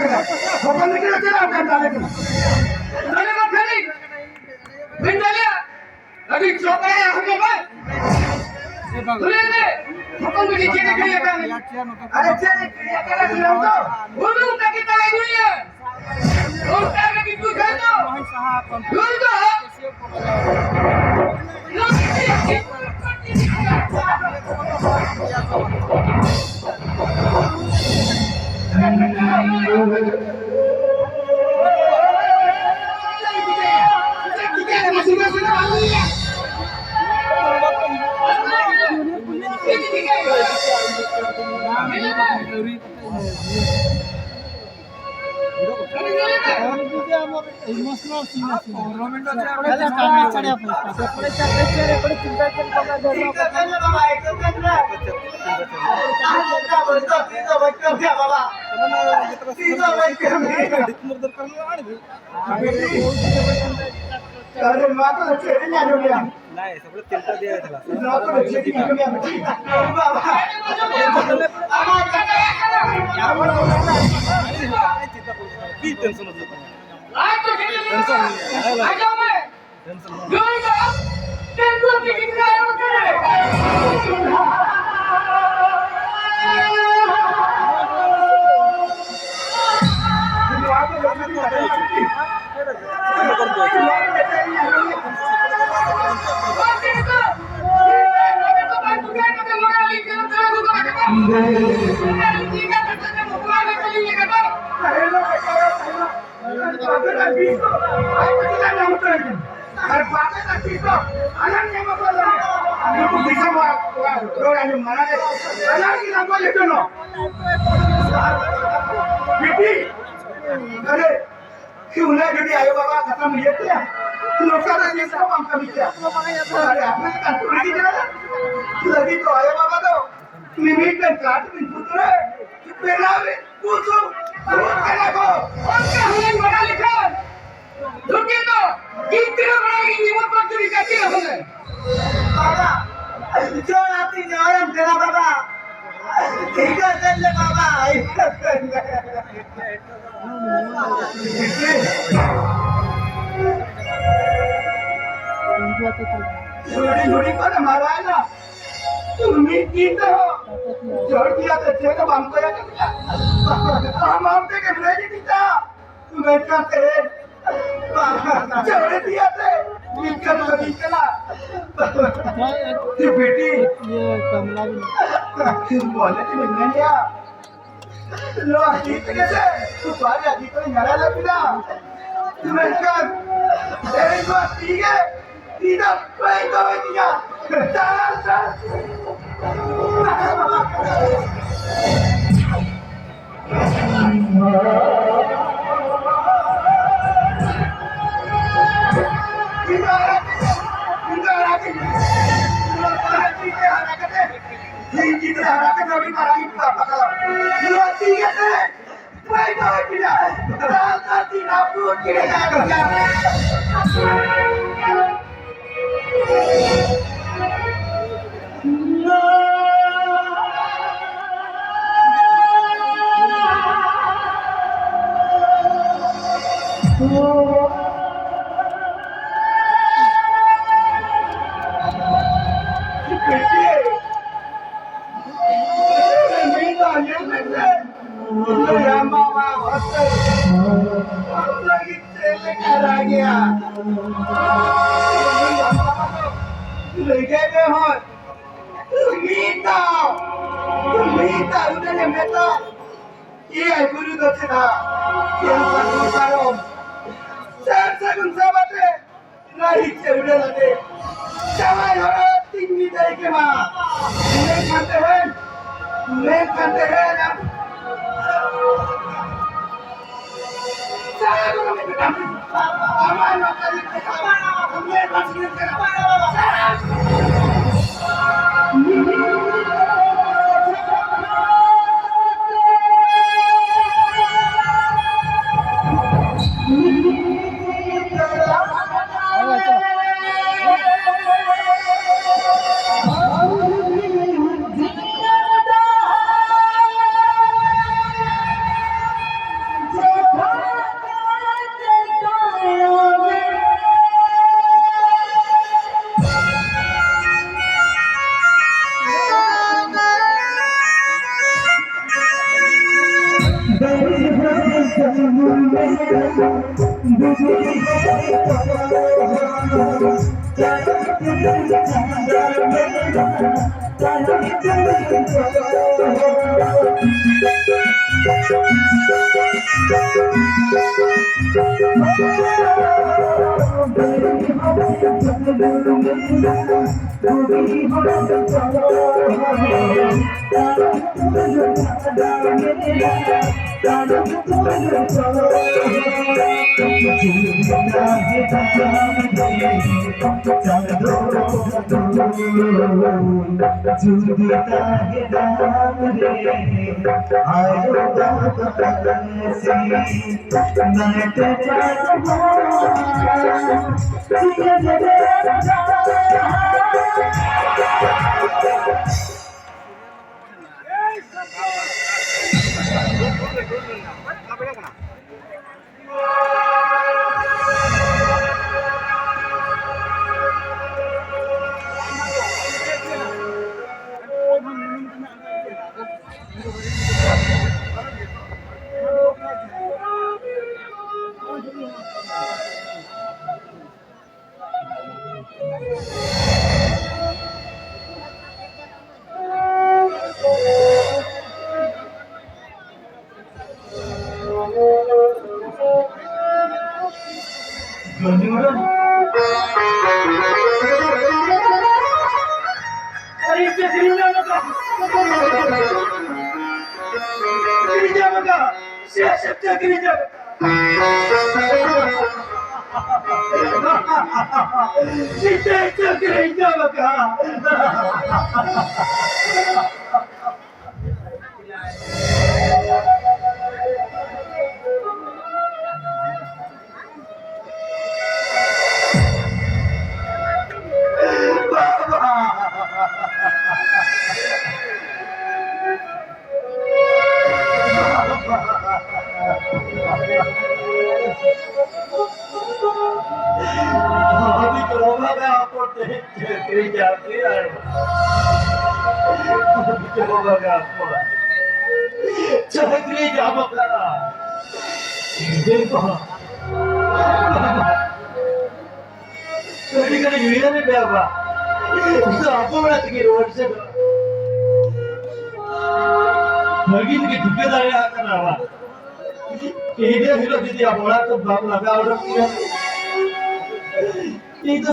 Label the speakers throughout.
Speaker 1: का भगवान ने केलं तेरा काम झालं का
Speaker 2: झाले मग खाली भिंड झाल्या अभी चौकाय हमने काय तुले ने भगवान की केले केले का
Speaker 1: अरे चले क्रिया करा दिलावतो
Speaker 2: बोलू टाकी ताई दुनिया और टाकी की तू खातो बोल दो
Speaker 3: इमोशनल सीन আছে
Speaker 2: रोमेंटो
Speaker 3: ছাড়ে আপনি তারপরে চাকরি ছেড়ে করে চিন্তা করে কথা ধরো
Speaker 1: बाबा एक करना बोलतो तीतो बच्चा घ्या बाबा तीतो बच्चा अरे मातो छेड़ी ना जो गया
Speaker 4: नाही सगळं तिलटा द्यायचं त्याला
Speaker 1: मातो छेड़ी ना जो गया बाबा
Speaker 4: की टेन्शन होतं
Speaker 2: आज तो खेल आ जाओ मैं गोई का टेंशन की कितना है उधर
Speaker 1: आयो बाबा खत्म येते लोकांना आमचा विचार अरे आपण लगी तो आयो बाबा तो लिमिट काट में पुत्र पेरावे पूछो करा को
Speaker 2: और क्या हमने बड़ा लिखा रुके तो कितने बनाएगी निमक पर चुरी करती है हमने
Speaker 1: बाबा जो आती न्यायम तेरा बाबा ठीक है चल ले बाबा छोटी छोटी पर हमारा है ना तुम्ही कीता हो जोड़ दिया तो चेक हमको या हम आपके के ब्रेक दीता तुम्हें क्या करे जोड़ दिया थे मिलकर लगी चला ये बेटी
Speaker 3: ये कमला भी
Speaker 1: बोले कि मिलने गया लो जीत के से तू बाहर आदि को नरा लगना तुम्हें क्या तेरे को ठीक है सीधा कोई तो दिया चल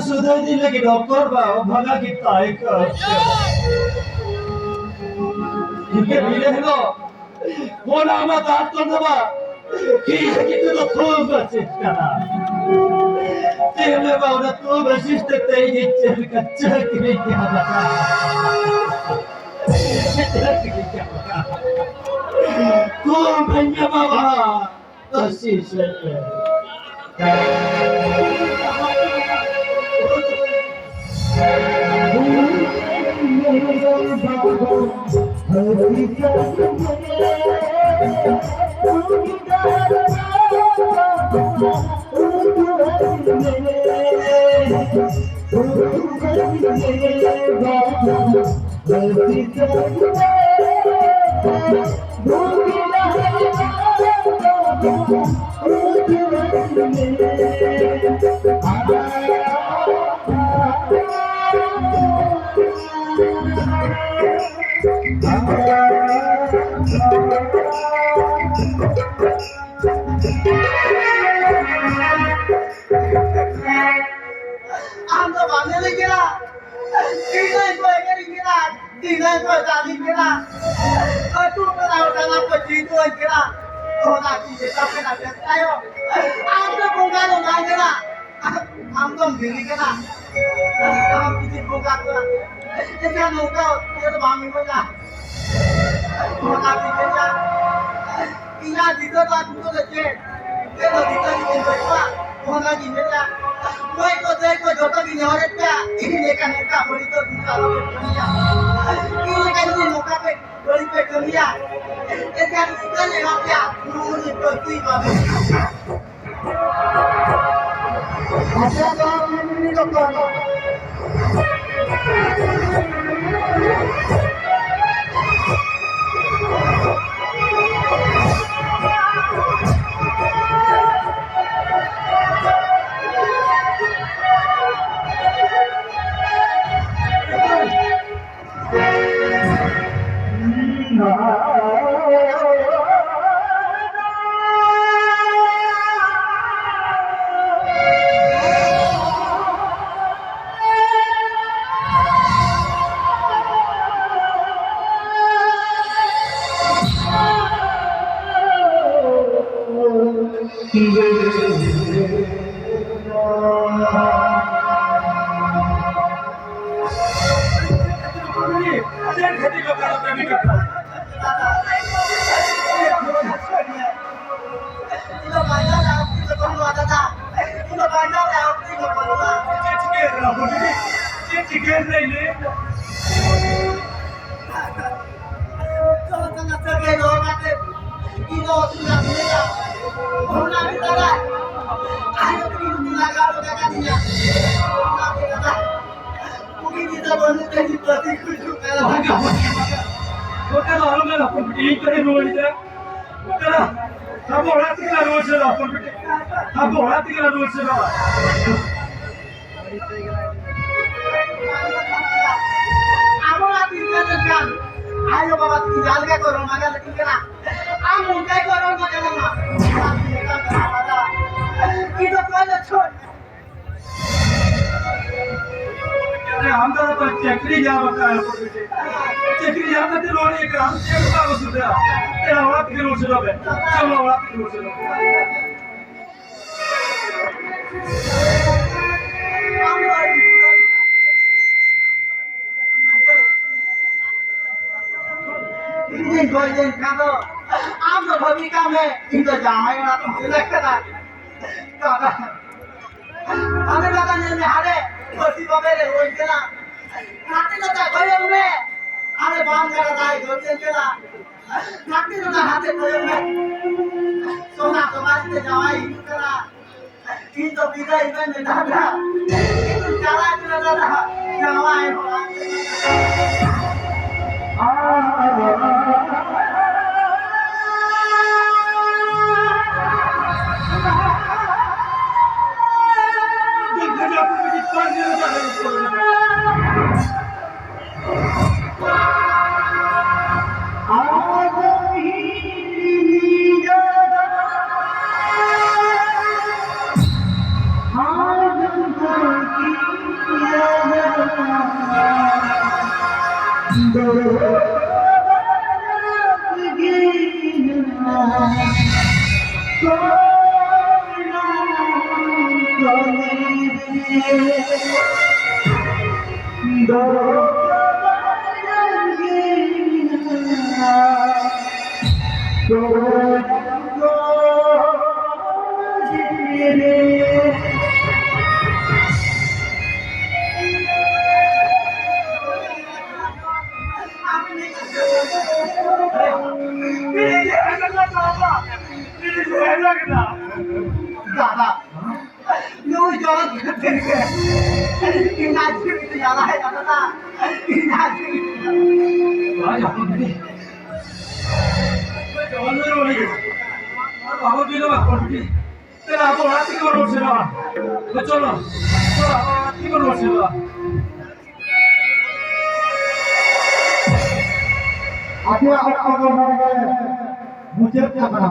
Speaker 1: सुधर दिले की डॉक्टर भगा की तारीख ठीक है वो नाम दात कर दबा की तो खूब बचिष्टा तेरे बावरा तू बशिष्ट तेरी चल कच्चा की क्या बता तू भैया बाबा आशीष Ayo bawa tinggal ke korong makan lagi kena. Amu kai korong makan lama. Kita pernah cot.
Speaker 2: आमदार चक्री जाम चक्री जाम ते लोन एक राम चेक का सुधा ते आवाज के रोज सुधा बे चलो आवाज के रोज सुधा
Speaker 1: ini golden kado am तो भूमिका में इनको जामाई वाला तो सिलेक्ट करा करा हमें लगा ने हारे बसी बबेरे होई केला नाते लता गयो में अरे बाम करा दाई गोल्डन केला नाते लता हाथे गयो में सोना समाज के जामाई करा इन तो बिगाई में दादा इन चला के दादा जामाई दादा नो जॉब करते हैं इनाची भी ज्यादा है दादा इनाची
Speaker 2: आज अपन भी जवान में रोने के बाबू भी लोग अपन भी तेरा आप रात की रोड से ना तो चलो रात की रोड से ना
Speaker 1: मुझे क्या करना